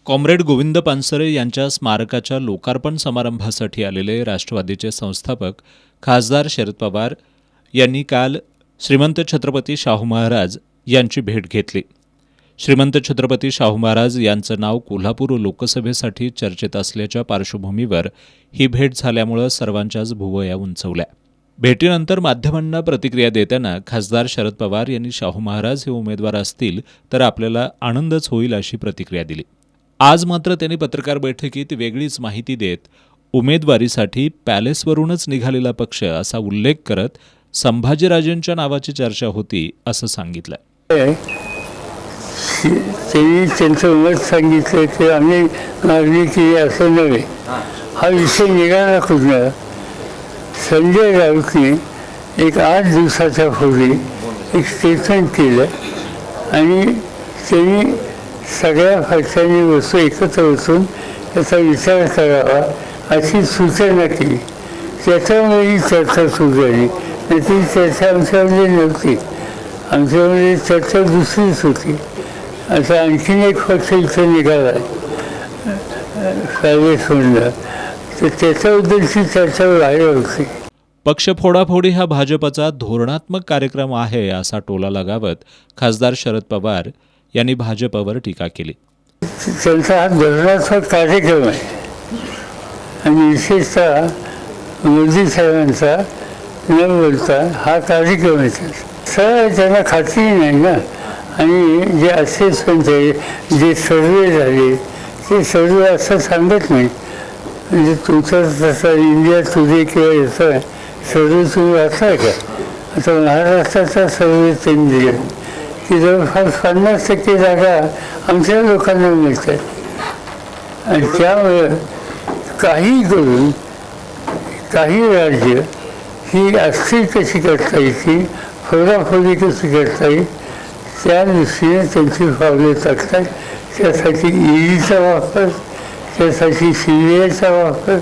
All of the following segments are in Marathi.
कॉम्रेड गोविंद पानसरे यांच्या स्मारकाच्या लोकार्पण समारंभासाठी आलेले राष्ट्रवादीचे संस्थापक खासदार शरद पवार यांनी काल श्रीमंत छत्रपती शाहू महाराज यांची भेट घेतली. श्रीमंत छत्रपती शाहू महाराज यांचं नाव कोल्हापूर लोकसभेसाठी चर्चेत असल्याच्या पार्श्वभूमीवर ही भेट झाल्यामुळे सर्वांच्याच भुवया उंचवल्या. भेटीनंतर माध्यमांना प्रतिक्रिया देताना खासदार शरद पवार यांनी शाहू महाराज हे उमेदवार असतील तर आपल्याला आनंदच होईल अशी प्रतिक्रिया दिली. आज मात्र त्यांनी पत्रकार बैठकीत वेगळीच माहिती देत उमेदवारीसाठी पॅलेसवरूनच निघालेला पक्ष असा उल्लेख करत संभाजीराजेंच्या नावाची चर्चा होती असं सांगितलं. त्यांनी त्यांचं मत सांगितलं की आम्ही मागणी केली असं नव्हे. हा विषय निघाला कुठला? संजय राऊतने एक 8 दिवसाच्या पूर्वी एक स्टेटमेंट केलं आणि त्यांनी सगळ्या पक्षांनी एकत्र बसून त्याचा विचार करावा अशी सूचना केली. त्याच्यामुळे ही चर्चा सुरू झाली. ती चर्चा आमच्यामध्ये नव्हती. आमच्यामध्ये चर्चा दुसरीच होती. आता आणखीन एक पक्ष इथं निघाला पॅलेसमधला, तर त्याच्याबद्दलची चर्चा बाहेर होती. पक्ष फोडाफोडी हा भाजपचा धोरणात्मक कार्यक्रम आहे असा टोला लगावत खासदार शरद पवार यांनी भाजपवर टीका केली. त्यांचा हा धोरणात्मक कार्यक्रम आहे आणि विशेषतः मोदी साहेबांचा न बोलता हा कार्यक्रम आहे. सर त्यांना खात्री नाही ना. आणि जे असेसमेंट आहे, जे सर्वे झाले ते सर्वे असं सांगत नाही. म्हणजे तुमचं तसं इंडिया टुडे किंवा याचा सर्वे तुम्ही वाचला का? आता महाराष्ट्राचा सर्वे त्यांनी दिला की जवळपास 50% जागा आमच्या लोकांना मिळतात. आणि त्यामुळं काही करून काही राज्य ही अस्थिर कशी करता येईल, फोडाफोडी कशी करता येईल त्या दृष्टीने त्यांची पावले टाकतात. त्यासाठी ईडीचा वापर, त्यासाठी सीबीआयचा वापर,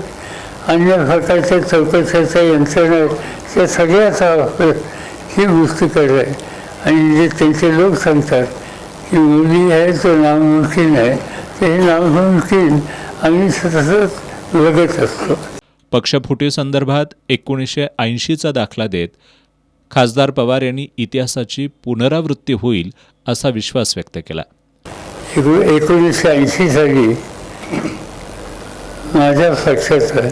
अन्य प्रकारच्या चौकशाच्या यंत्रणा त्या सगळ्याचा वापर ही गोष्ट करत आहे. आणि जे त्यांचे लोक सांगतात की मोदी आहे तो नामुमकिन आहे, ते नामुमकिन आम्ही सतत बघत असतो. पक्षफुटीसंदर्भात 1980चा दाखला देत खासदार पवार यांनी इतिहासाची पुनरावृत्ती होईल असा विश्वास व्यक्त केला. 1980 साली माझ्या पक्षाचा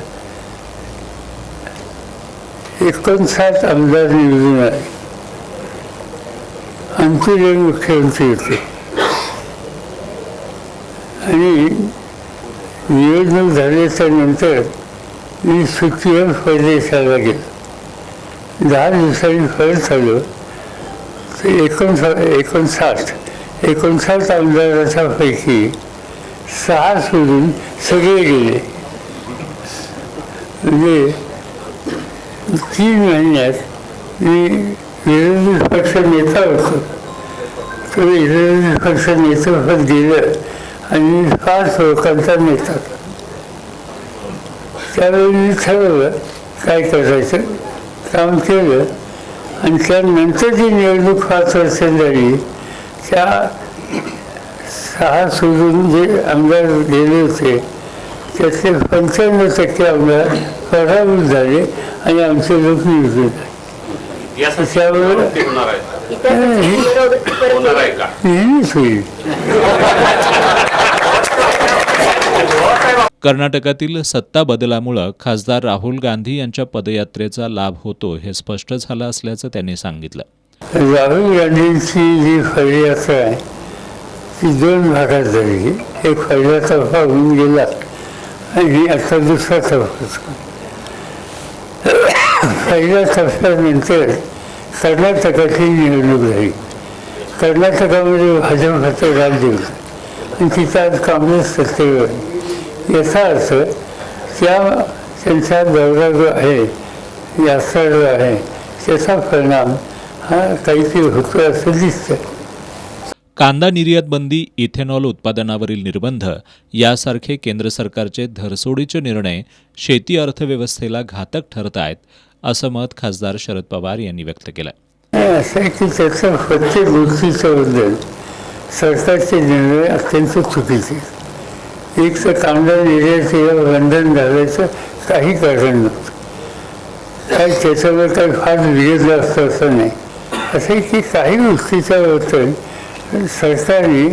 59 आमदार निवडून आले. अंतुले मुख्यमंत्री होते आणि निवडणूक झाल्याच्या नंतर मी सुट्टीवर परदेशाला गेलो. 10 दिवसांनी परत आलो तर 59 आमदाराच्या पैकी 6 सोडून सगळे गेले. म्हणजे 3 महिन्यात मी विरोधी पक्ष नेता होतो. तो विरोधी पक्ष नेतेपद गेलं आणि 5 लोकांचा नेता. त्यावेळी मी ठरवलं काय करायचं, काम केलं. आणि त्यानंतर जी निवडणूक 5 वर्षांनी झाली त्या 6 सोडून जे आमदार गेले होते त्यातले 95% आमदार पराभूत झाले आणि आमचे लोक निवडून झाले. नेहमीच होईल. कर्नाटकातील सत्ता बदलामुळे खासदार राहुल गांधी यांच्या पदयात्रेचा लाभ होतो हे स्पष्ट झालं असल्याचं त्यांनी सांगितलं. राहुल गांधींची जी पदयात्रा आहे ती 2 भागात झाली. एक पहिला टप्पा होऊन गेला आणि आता दुसरा टप्पा. पहिल्या टप्प्यानंतर कर्नाटकाची निवडणूक झाली. कर्नाटकामध्ये भाजपचं राज्य होतं आणि तिथं आज काँग्रेस सत्तेवर आहे. याचा अर्थ त्यांचा दौरा जो आहे, यात्रा जो आहे त्याचा परिणाम हा काहीतरी होतो असं दिसतं. कांदा निर्यात बंदी, इथेनॉल उत्पादनावरील निर्बंध यासारखे केंद्र सरकारचे धरसोडीचे निर्णय शेती अर्थव्यवस्थेला घातक ठरत आहेत असं मत खासदार शरद पवार यांनी व्यक्त केलं. असं आहे की त्याचं प्रत्येक गोष्टीच्याबद्दल सरकारचे निर्णय अत्यंत चुकीचे. एक तर कांदा निर्यातीला बंधन घालायचं काही कारण नव्हतं. काय त्याच्यावर काही फार विरोध असतं असं नाही. असं की काही गोष्टीच्या बद्दल सरकारने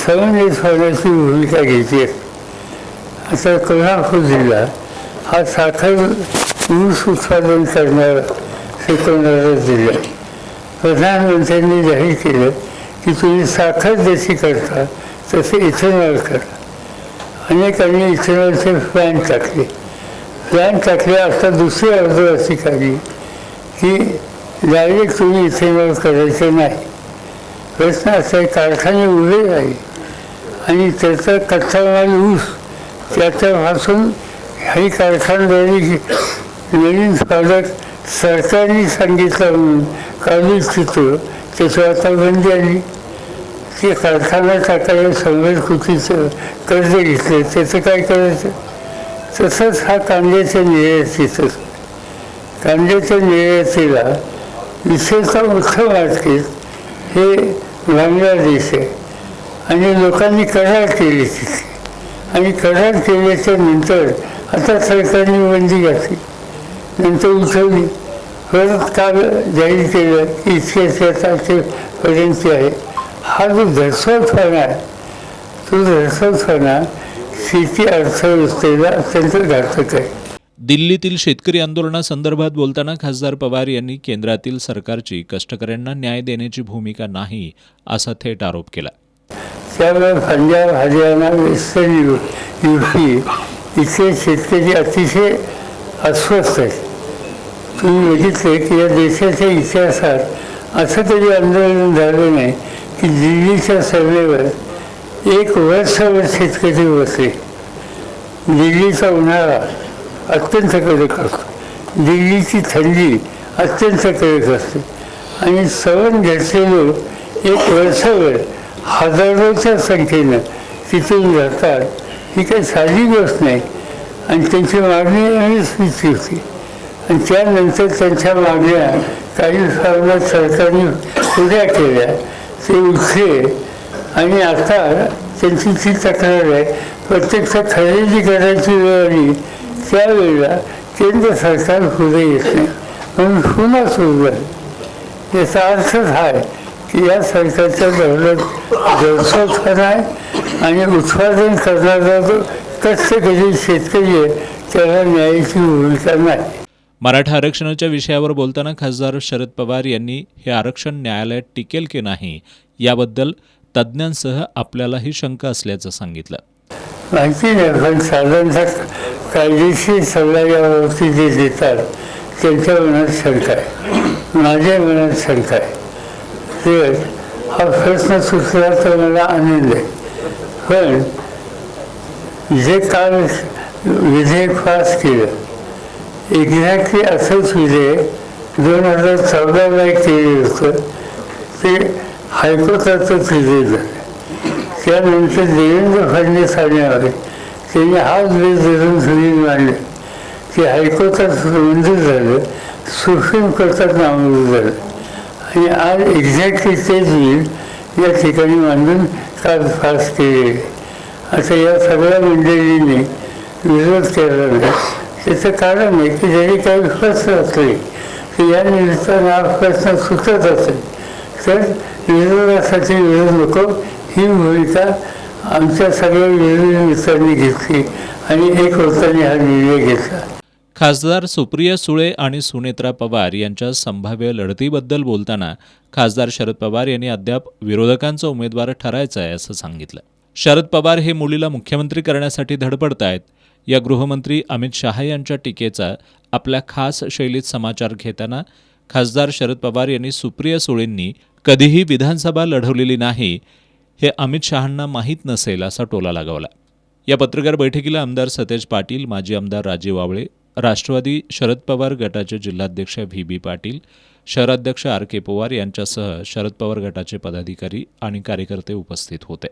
समंजस होण्याची भूमिका घेतली आहे. आता कोल्हापूर जिल्हा हा साखर ऊस उत्पादन करणारा शिकवणारा जिल्हा. प्रधानमंत्र्यांनी जाहीर केलं की तुम्ही साखर जशी करता तसे इथेनॉल करा. अनेकांनी इथेनॉलचे प्लॅन टाकले. आता दुसरी अर्ज अशी काढली की डायरेक्ट तुम्ही इथेनॉल करायचं नाही. प्रश्न असा आहे, कारखाने उभे राहिले आणि त्याचा कच्चा माल ऊस त्याच्यापासून ही कारखानदारी नवीन प्रॉडक्ट सरकारने सांगितलं म्हणून काढू इच्छितो त्याच्यावर आता बंदी आली. की कारखाना टाकायला 100 कोटीचं कर्ज घेतलं, त्याचं काय करायचं. तसंच हा कांद्याच्या निर्यातीला विशेषतः मोठं मार्केट हे बांगलादेश आहे आणि लोकांनी करार केली तिथे. आणि करार केल्याच्या नंतर आता सरकारने बंदी घातली, नंतर उठवली, परत काल जाहीर केलं की इतक्या तारखेपर्यंत आहे. हा जो धर्सवतपणा आहे, तो धर्सवतपणा शेती अर्थव्यवस्थेला अत्यंत घातक आहे. दिल्लीतील शेतकरी आंदोलनासंदर्भात बोलताना खासदार पवार यांनी केंद्रातील सरकारची कष्टकऱ्यांना न्याय देण्याची भूमिका नाही असा थेट आरोप केला. त्यामुळे पंजाब, हरियाणा, वेस्टर्न युपी इथले शेतकरी अतिशय अस्वस्थ आहेत. तुम्ही बघितले की या देशाच्या इतिहासात असं कधी आंदोलन झालं नाही की दिल्लीच्या सर्वेवर 1 वर्षभर शेतकरी बसले. दिल्लीचा उन्हाळा अत्यंत कडक असतो, दिल्लीची थंडी अत्यंत कडक असते आणि सवण घेतलेलो 1 वर्षभर हजारोच्या संख्येनं तिथून जातात. ही काही साधी गोष्ट नाही. आणि त्यांची मागणी अनिश्चित होती आणि त्यानंतर त्यांच्या मागण्या काही प्रमाणात सरकारने पुऱ्या केल्या, ते उठले आणि आता त्यांची ती तक्रार आहे. प्रत्यक्ष खरेदी करायची वेळ आली त्यावेळेला केंद्र सरकार पुढे येत नाही म्हणून पुन्हा सुरू झाली. याचा अर्थच हा आहे की या सरकारच्या धोरणात जळसोटपणा आहे आणि उत्पादन करणारा जो कष्टकरी शेतकरी आहे त्याला न्यायाची भूमिका नाही. मराठा आरक्षणाच्या विषयावर बोलताना खासदार शरद पवार यांनी हे आरक्षण न्यायालयात टिकेल की नाही याबद्दल तज्ज्ञांसह आपल्यालाही शंका असल्याचं सांगितलं. माहिती नाही, पण साधारणतः कायदेशीर सल्ला याबाबतीत जे देतात त्यांच्या मनात शंका आहे, माझ्या मनात शंका आहे. तर हा प्रश्न सुचला तर मला आनंद आहे. पण जे काल विधेयक पास केलं एक्झॅक्टली असंच विधेयक 2014ला केलं होतं, ते हायकोर्टातच विधेयक झालं. त्यानंतर देवेंद्र फडणवीस आल्यावर त्यांनी हाच बेस धरून सुनील मांडलं की हायकोर्टात मंजूर झालं, सुप्रीम कोर्टात नामंजूर झालं आणि आज एक्झॅक्टली तेच बिल या ठिकाणी मांडून काल पास केले. आता या सगळ्या मंडळींनी विरोध केला नाही. त्याचं कारण आहे की जरी काही प्रश्न असले की या निमित्तानं हा प्रश्न सुटत असेल तर विरोधासाठी विरोध नको ही भूमिका आमच्या सगळ्या विरोधी मित्रांनी घेतली आणि एक होताने हा निर्णय घेतला. खासदार सुप्रिया सुळे आणि सुनेत्रा पवार यांच्या संभाव्य लढतीबद्दल बोलताना खासदार शरद पवार यांनी अद्याप विरोधकांचा उमेदवार ठरायचा आहे असं सांगितलं. शरद पवार हे मुलीला मुख्यमंत्री करण्यासाठी धडपडतायत. या गृहमंत्री अमित शहा यांच्या टीकेचा आपल्या खास शैलीत समाचार घेताना खासदार शरद पवार यांनी सुप्रिया सुळेंनी कधीही विधानसभा लढवलेली नाही हे अमित शहांना माहीत नसेल असा टोला लगावला. या पत्रकार बैठकीला आमदार सतेज पाटील, माजी आमदार राजीव आवळे, राष्ट्रवादी शरद पवार गटाचे जिल्हाध्यक्ष व्ही पाटील, शहराध्यक्ष के पवार यांच्यासह शरद पवार गटाचे पदाधिकारी आणि कार्यकर्ते उपस्थित होते.